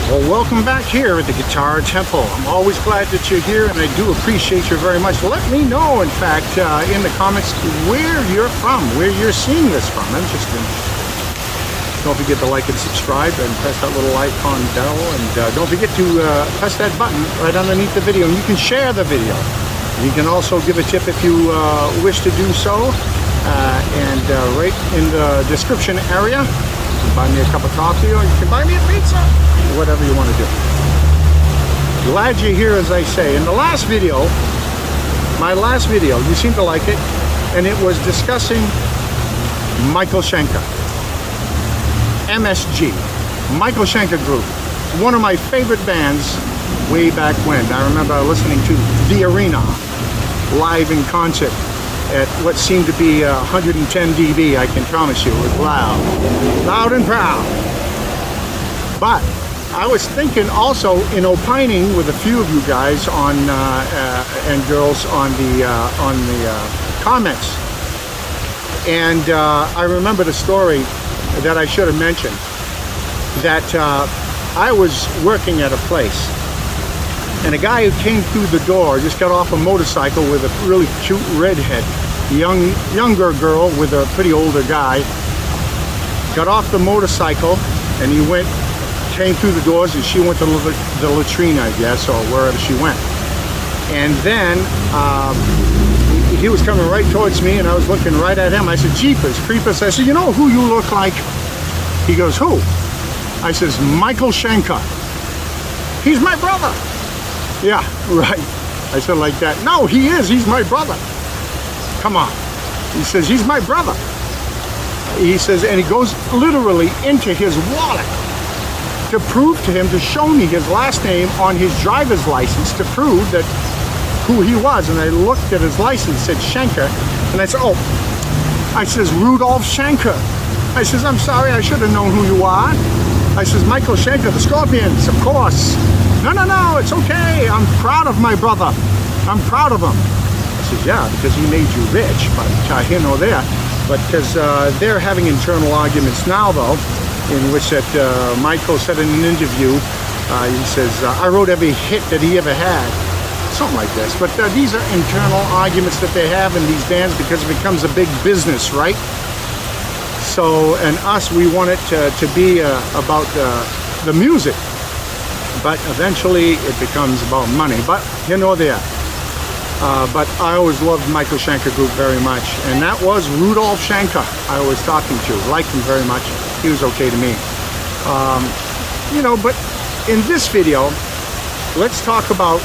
Well, welcome back here at the Guitar Temple. I'm always glad that you're here, and I do appreciate you very much. Let me know, in fact, in the comments where you're from, where you're seeing this from. I'm interested. Don't forget to like and subscribe and press that little icon bell, and don't forget to press that button right underneath the video, and you can share the video. You can also give a tip if you wish to do so, and right in the description area, you can buy me a cup of coffee, or you can buy me a pizza, whatever you want to do. Glad you're here, as I say. In the last video, my last video, you seem to like it, and it was discussing Michael Schenker, MSG, Michael Schenker Group, one of my favorite bands way back when. I remember listening to The Arena live in concert at what seemed to be 110 dB, I can promise you. It was loud and proud. But I was thinking also in opining with a few of you guys on and girls on the comments, and I remembered a story that I should have mentioned. That I was working at a place, and a guy who came through the door just got off a motorcycle with a really cute redhead, younger girl with a pretty older guy. Got off the motorcycle, and he came through the doors, and she went to the latrine, I guess, or wherever she went. And then he was coming right towards me, and I was looking right at him. I said, "Jeepers creepers." I said, "You know who you look like?" He goes, "Who?" I says, "Michael Schenker." "He's my brother." "Yeah, right." I said like that. "No, he is. He's my brother." "Come on." He says, "He's my brother." He says, and he goes literally into his wallet to prove to him, to show me his last name on his driver's license, to prove that who he was. And I looked at his license, said Schenker, and I said, "Oh," I says, "Rudolph Schenker." I says, "I'm sorry, I should have known who you are." I says, "Michael Schenker, the Scorpions, of course." "No, it's okay. I'm proud of my brother. I'm proud of him." I says, "Yeah, because he made you rich," but here nor there. But because they're having internal arguments now, though, in which that Michael said in an interview, he says, "I wrote every hit that he ever had." Something like this. But these are internal arguments that they have in these bands, because it becomes a big business, right? So, and us, we want it to be about the music, but eventually it becomes about money. But here nor there. But I always loved Michael Schenker Group very much, and that was Rudolph Schenker I was talking to. Liked him very much. He was okay to me. You know, but in this video, let's talk about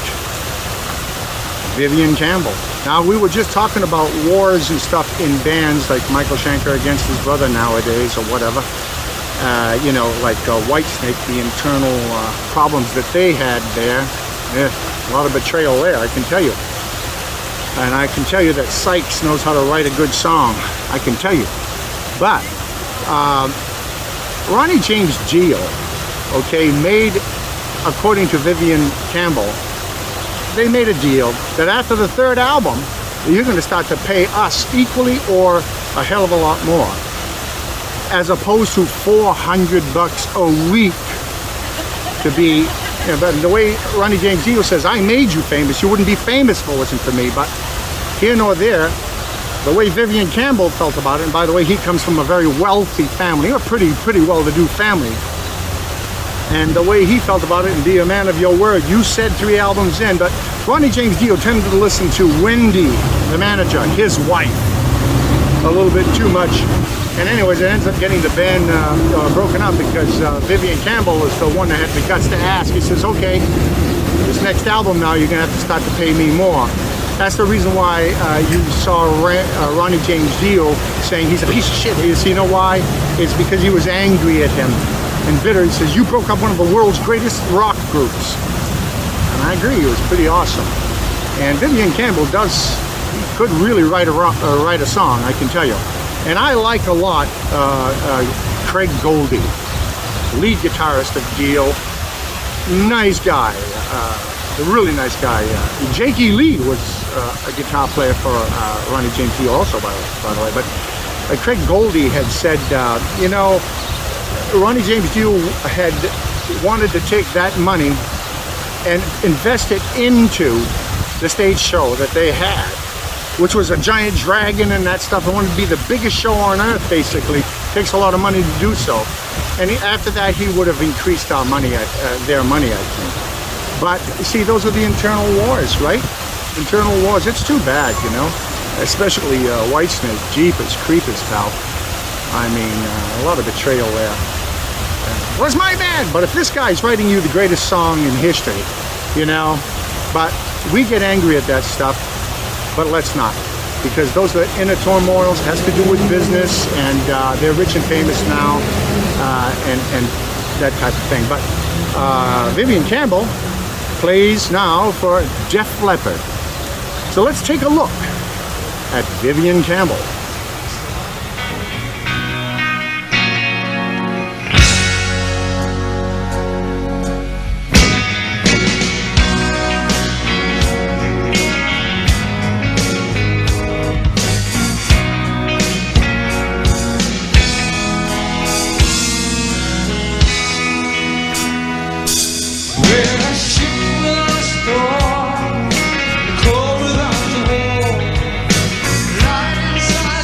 Vivian Campbell. Now, we were just talking about wars and stuff in bands, like Michael Schenker against his brother nowadays, or whatever. You know, like Whitesnake, the internal problems that they had there. Yeah, a lot of betrayal there, I can tell you. And I can tell you that Sykes knows how to write a good song. I can tell you. But Ronnie James Dio, okay, made, according to Vivian Campbell, they made a deal that after the third album, you're going to start to pay us equally or a hell of a lot more, as opposed to $400 a week to be. You know, but the way Ronnie James Dio says, "I made you famous. You wouldn't be famous if it wasn't for me." But here nor there, the way Vivian Campbell felt about it, and by the way, he comes from a very wealthy family, a pretty well-to-do family. And the way he felt about it, and be a man of your word. You said 3 albums in, but Ronnie James Dio tended to listen to Wendy, the manager, his wife, a little bit too much. And anyways, it ends up getting the band broken up, because Vivian Campbell was the one that had the guts to ask. He says, "Okay, this next album now, you're going to have to start to pay me more." That's the reason why you saw Ronnie James Dio saying he's a piece of shit. You know why? It's because he was angry at him and bitter. He says, "You broke up one of the world's greatest rock groups." And I agree, it was pretty awesome. And Vivian Campbell could really write a song, I can tell you. And I like a lot Creg Goldy, lead guitarist of Dio. Nice guy, a really nice guy. Jakey Lee was a guitar player for Ronnie James Dio also, by the way. But Creg Goldy had said, you know, Ronnie James Dio had wanted to take that money and invest it into the stage show that they had, which was a giant dragon and that stuff. I wanted to be the biggest show on earth, basically. Takes a lot of money to do so. And after that, he would have increased our money, their money, I think. But see, those are the internal wars, right? Internal wars. It's too bad, you know. Especially Whitesnake, Jeepers Creepers, pal. I mean, a lot of betrayal there. Where's my band? But if this guy's writing you the greatest song in history, you know, but we get angry at that stuff, but let's not. Because those are inner turmoils, has to do with business, and they're rich and famous now, and that type of thing. But Vivian Campbell plays now for Def Leppard. So let's take a look at Vivian Campbell. Inside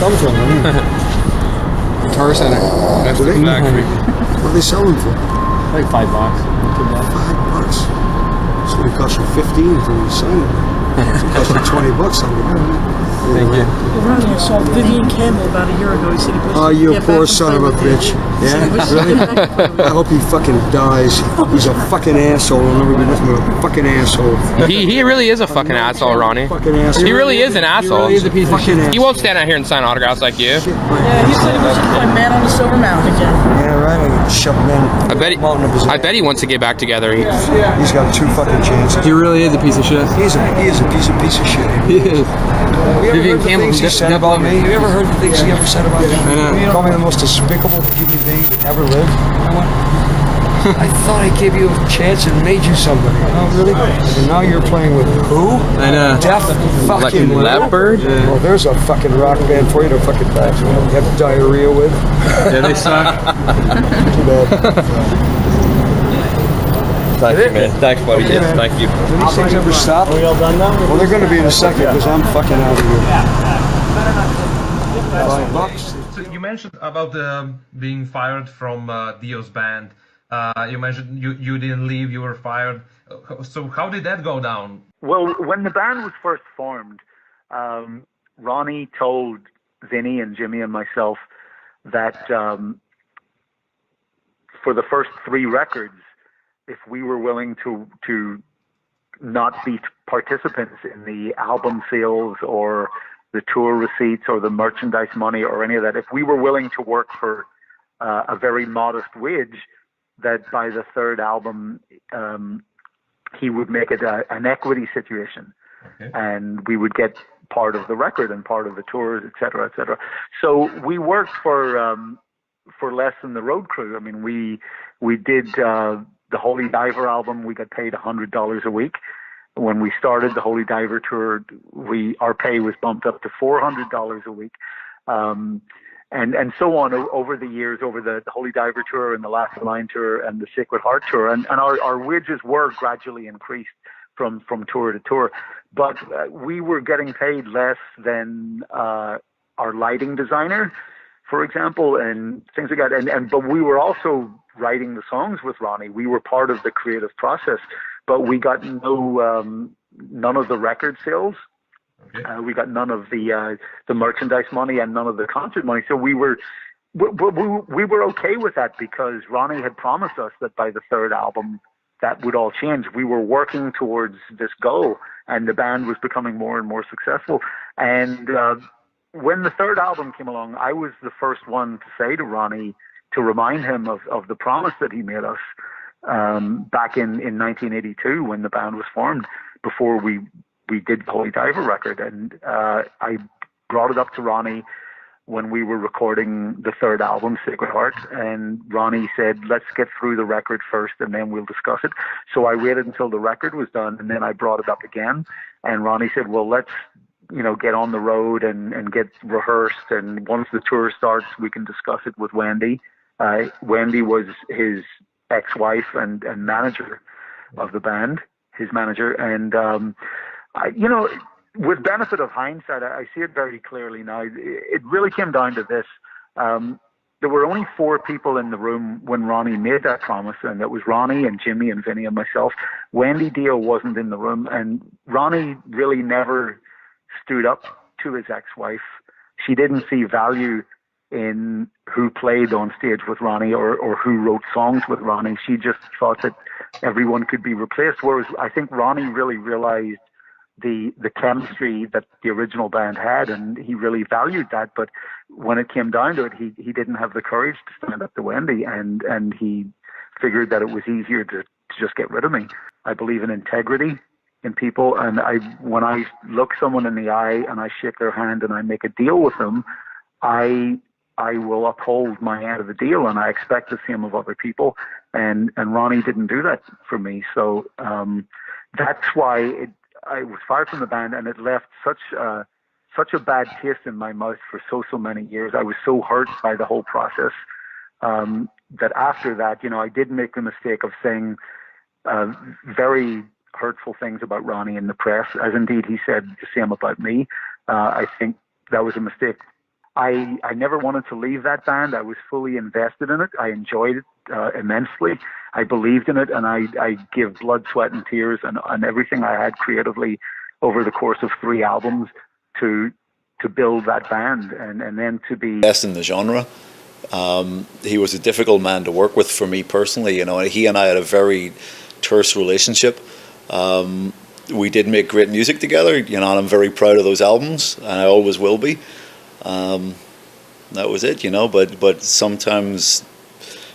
come from? Guitar Center. That's the factory. What are they selling for? Like $5. $2. $5. It's going to cost you 15 for the sign it. It's going to cost you $20. Thank you. Ronnie, I saw Vivian Campbell about a year ago. He said he was Oh, you poor son of a bitch. Yeah? Really? I hope he fucking dies. He's a fucking asshole. I'll never be nothing but a fucking asshole. He really is a fucking asshole, Ronnie. Fucking asshole. He really is an asshole. He is a piece of shit. He won't stand out here and sign autographs like you. Yeah, he said he was a man on the Silver Mountain again. Yeah, right. I can shove him in. I bet he wants to get back together. He's got 2 fucking chances. He really is a piece of shit. He is a piece of shit. He is. Vivian Campbell he said about me. Have you ever heard the things he ever said about me? I know. He called me the most despicable human being that ever lived. I went, I thought I gave you a chance and made you somebody. Oh, really? And now you're playing with who? I know. Deaf fucking Leopard? Yeah. Well, there's a fucking rock band for you to fucking have diarrhea with. Yeah, they suck. Too bad. Thank you, man. Thanks, buddy. Okay, man. Thank you. Do these things ever stop? Are we all done now? Well, they're going to be in a second because I'm fucking out of here. $5. So you mentioned about being fired from Dio's band. You mentioned you didn't leave, you were fired. So how did that go down? Well, when the band was first formed, Ronnie told Vinny and Jimmy and myself that for the first 3 records, if we were willing to not be participants in the album sales or the tour receipts or the merchandise money or any of that, if we were willing to work for a very modest wage, that by the 3rd album, he would make it an equity situation. Okay. And we would get part of the record and part of the tours, et cetera, et cetera. So we worked for less than the road crew. I mean, we did the Holy Diver album. We got paid $100 a week. When we started the Holy Diver tour, our pay was bumped up to $400 a week. And so on over the years, over the Holy Diver tour and the Last Line tour and the Sacred Heart tour. And our wages were gradually increased from tour to tour. But we were getting paid less than our lighting designer, for example, and things like that. But we were also writing the songs with Ronnie. We were part of the creative process, but we got none of the record sales. Okay. We got none of the merchandise money and none of the concert money. So we were okay with that because Ronnie had promised us that by the 3rd album that would all change. We were working towards this goal, and the band was becoming more and more successful. And when the 3rd album came along, I was the first one to say to Ronnie, to remind him of the promise that he made us back in 1982 when the band was formed, before we did the Holy Diver record. And I brought it up to Ronnie when we were recording the 3rd album, Sacred Heart, and Ronnie said, let's get through the record first and then we'll discuss it. So I waited until the record was done, and then I brought it up again, and Ronnie said, well, let's get on the road and get rehearsed, and once the tour starts we can discuss it with Wendy. Wendy was his ex-wife and manager of the band, his manager. And with benefit of hindsight, I see it very clearly now. It really came down to this. There were only 4 people in the room when Ronnie made that promise, and that was Ronnie and Jimmy and Vinny and myself. Wendy Dio wasn't in the room, and Ronnie really never stood up to his ex-wife. She didn't see value in who played on stage with Ronnie or who wrote songs with Ronnie. She just thought that everyone could be replaced, whereas I think Ronnie really realized the chemistry that the original band had, and he really valued that. But when it came down to it, he didn't have the courage to stand up to Wendy, and he figured that it was easier to just get rid of me. I believe in integrity in people, and when I look someone in the eye and I shake their hand and I make a deal with them, I will uphold my end of the deal, and I expect the same of other people. And Ronnie didn't do that for me, so that's why I was fired from the band, and it left such a bad taste in my mouth for so many years. I was so hurt by the whole process that after that, I did make the mistake of saying very hurtful things about Ronnie in the press, as indeed he said the same about me. I think that was a mistake I never wanted to leave that band. I was fully invested in it. I enjoyed it immensely. I believed in it, and I give blood, sweat, and tears and everything I had creatively over the course of 3 albums to build that band, and then to be best in the genre. He was a difficult man to work with for me personally. You know, he and I had a very terse relationship. We did make great music together, you know, and I'm very proud of those albums, and I always will be. That was it, you know, but sometimes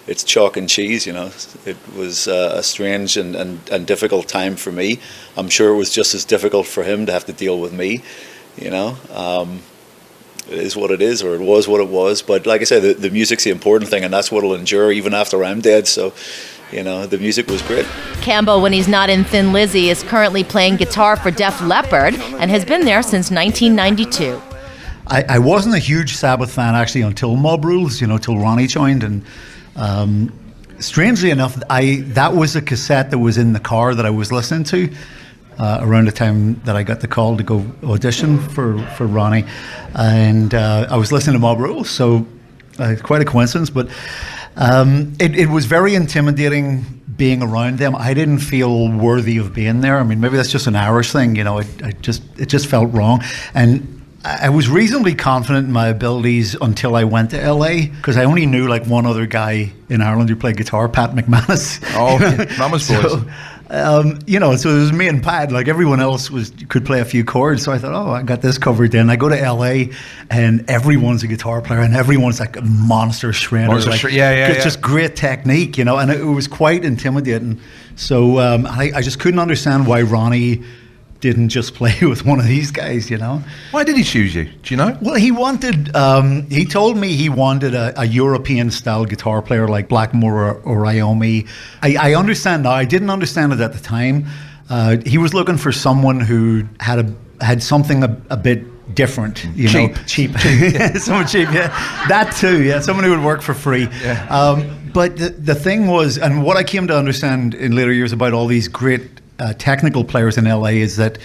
it's chalk and cheese, you know. It was a strange and difficult time for me. I'm sure it was just as difficult for him to have to deal with me, you know. It is what it is, or it was what it was. But like I said, the music's the important thing, and that's what'll endure even after I'm dead. So, you know, the music was great. Campbell, when he's not in Thin Lizzy, is currently playing guitar for Def Leppard and has been there since 1992. I wasn't a huge Sabbath fan actually until Mob Rules, you know, till Ronnie joined, and strangely enough, that was a cassette that was in the car that I was listening to around the time that I got the call to go audition for Ronnie, and I was listening to Mob Rules, so quite a coincidence, but it was very intimidating being around them. I didn't feel worthy of being there. I mean, maybe that's just an Irish thing, you know. It just felt wrong, and I was reasonably confident in my abilities until I went to LA, because I only knew like one other guy in Ireland who played guitar, Pat McManus. Oh, Mama's Boys. So, you know, so it was me and Pat. Like everyone else could play a few chords. So I thought, oh, I got this covered. Then I go to LA, and everyone's a guitar player, and everyone's like a monster shredder. It's just great technique, you know. And it was quite intimidating. So I just couldn't understand why Ronnie didn't just play with one of these guys, you know. Why did he choose you? Do you know? Well, he wanted, he told me he wanted a European-style guitar player like Blackmore or Iommi. I understand now. I didn't understand it at the time. He was looking for someone who had something a bit different, you know. Cheap. Someone cheap, yeah. That too, yeah. Someone who would work for free. Yeah. But the thing was, and what I came to understand in later years about all these great technical players in LA is that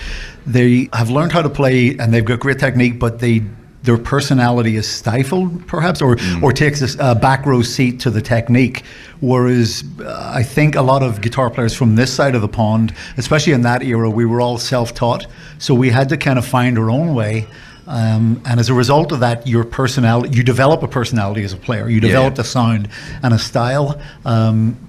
they have learned how to play and they've got great technique, but their personality is stifled, perhaps, or takes a back row seat to the technique. Whereas I think a lot of guitar players from this side of the pond, especially in that era, we were all self-taught, so we had to kind of find our own way. And as a result of that, your personality, you develop a personality as a player. You develop a sound and a style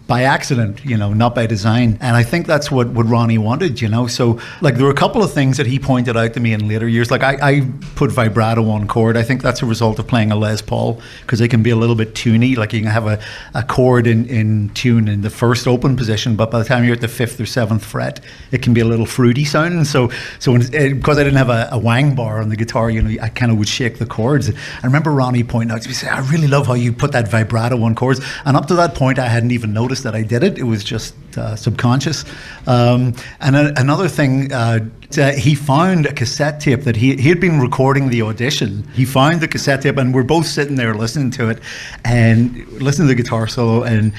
by accident, you know, not by design. And I think that's what Ronnie wanted, you know. So, like, there were a couple of things that he pointed out to me in later years. Like, I put vibrato on chord. I think that's a result of playing a Les Paul, because they can be a little bit tuney. Like, you can have a chord in tune in the first open position, but by the time you're at the 5th or 7th fret, it can be a little fruity sounding. So because I didn't have a wang bar on the guitar, you know, I kind of would shake the chords. I remember Ronnie pointing out to me, say, I really love how you put that vibrato on chords. And up to that point, I hadn't even noticed that I did it. It was just subconscious. And another thing, he found a cassette tape that he had been recording the audition. He found the cassette tape, and we're both sitting there listening to it and listening to the guitar solo. And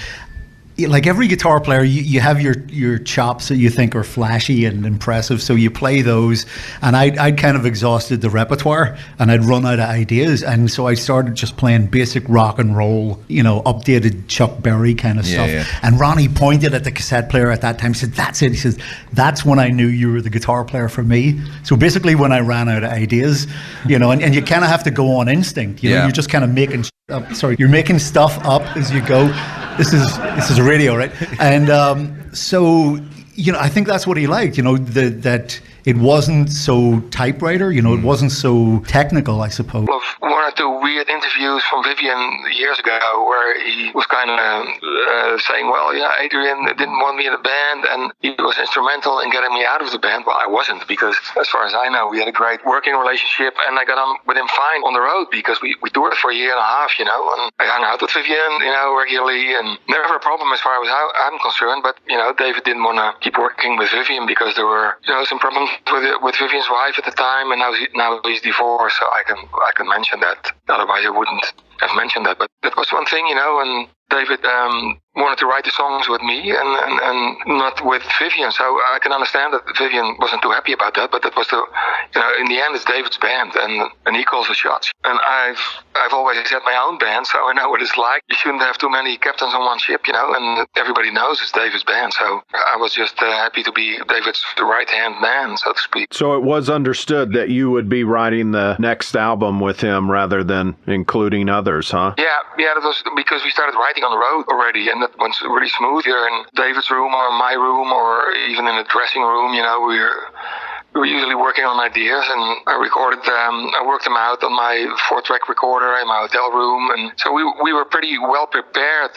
like every guitar player, you have your chops that you think are flashy and impressive, so you play those. And I'd kind of exhausted the repertoire, and I'd run out of ideas, and so I started just playing basic rock and roll, you know, updated Chuck Berry kind of stuff. Yeah. And Ronnie pointed at the cassette player at that time. He said, "That's it." He says, "That's when I knew you were the guitar player for me." So basically, when I ran out of ideas, you know, and you kind of have to go on instinct. You know, you're just kind of making you're making stuff up as you go. This is a radio, right? And so, you know, I think that's what he liked, you know, that it wasn't so typewriter, you know, it wasn't so technical, I suppose. One or two weird interviews from Vivian years ago where he was kind of saying, well, yeah, Adrian didn't want me in the band and he was instrumental in getting me out of the band. Well, I wasn't, because as far as I know, we had a great working relationship and I got on with him fine on the road, because we toured for a year and a half, you know, and I hung out with Vivian, you know, regularly, and never a problem as far as I'm concerned. But, you know, David didn't want to keep working with Vivian because there were, you know, some problems with Vivian's wife at the time, and now he's divorced, so I can mention that. Otherwise, I wouldn't. have mentioned that. But that was one thing, and David wanted to write the songs with me and not with Vivian. So I can understand that Vivian wasn't too happy about that. But that was in the end, it's David's band, and he calls the shots. And I've always had my own band, so I know what it's like. You shouldn't have too many captains on one ship, and everybody knows it's David's band. So I was just happy to be David's right-hand man, so to speak. So it was understood that you would be writing the next album with him rather than including others, huh? Yeah, that was because we started writing on the road already, and that was really smooth here in David's room or my room or even in the dressing room. We were usually working on ideas, and I worked them out on my 4-track recorder in my hotel room, and so we were pretty well prepared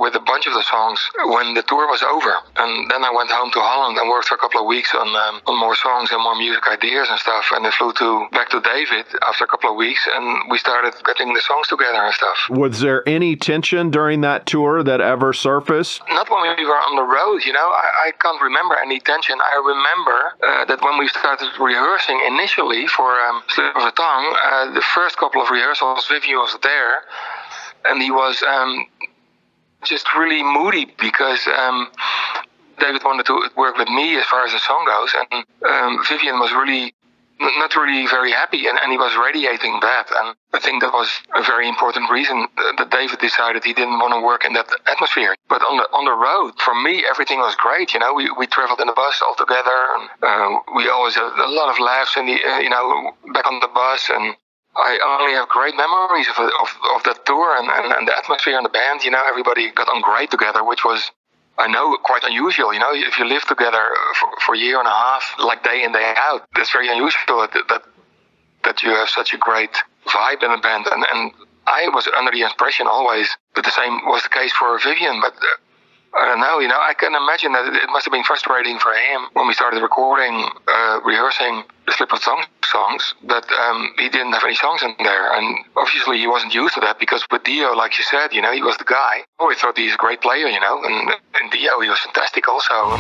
with a bunch of the songs when the tour was over. And then I went home to Holland and worked for a couple of weeks on more songs and more music ideas and stuff. And I flew back to David after a couple of weeks, and we started getting the songs together and stuff. Was there any tension during that tour that ever surfaced? Not when we were on the road, I can't remember any tension. I remember that when we started rehearsing initially for Slip of the Tongue, the first couple of rehearsals, Vivian was there, and he was just really moody because David wanted to work with me as far as the song goes, and Vivian was really not really very happy, and he was radiating that. And I think that was a very important reason that David decided he didn't want to work in that atmosphere. But on the road, for me, everything was great. We traveled in the bus all together, and we always had a lot of laughs in the back on the bus, and I only have great memories of that tour and the atmosphere and the band. Everybody got on great together, which was, I know, quite unusual. If you live together for a year and a half, like day in, day out, that's very unusual that you have such a great vibe in the band. And I was under the impression always that the same was the case for Vivian, but I don't know, I can imagine that it must have been frustrating for him when we started recording, rehearsing the Slip of the Tongue songs, that he didn't have any songs in there. And obviously he wasn't used to that, because with Dio, like you said, he was the guy. I always thought he's a great player, and in Dio he was fantastic also.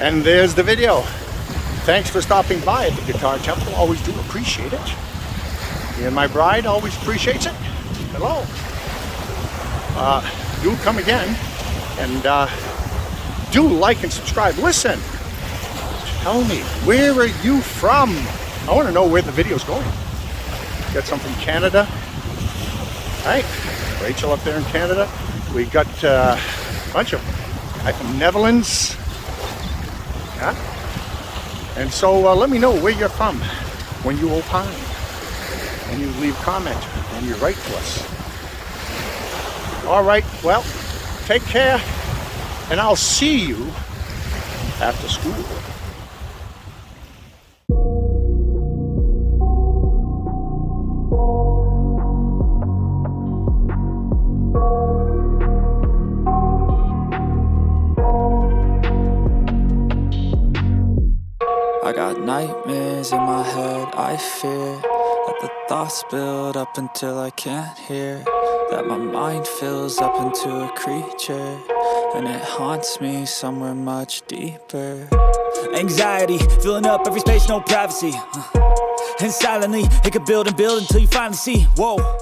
And there's the video. Thanks for stopping by at the Guitar Temple. Always do appreciate it. And my bride always appreciates it. Hello. Do come again. And do like and subscribe. Listen. Tell me, where are you from? I want to know where the video's going. Got some from Canada. Right. Rachel up there in Canada. We got a bunch of from Netherlands. Yeah. And so let me know where you're from when you opine, when you leave comment, when you write to us. All right, well, take care, and I'll see you after school. I got nightmares in my head, I fear that The thoughts build up until I can't hear. That my mind fills up into a creature, and it haunts me somewhere much deeper. Anxiety, filling up every space, no privacy. And silently, it could build and build until you finally see, whoa.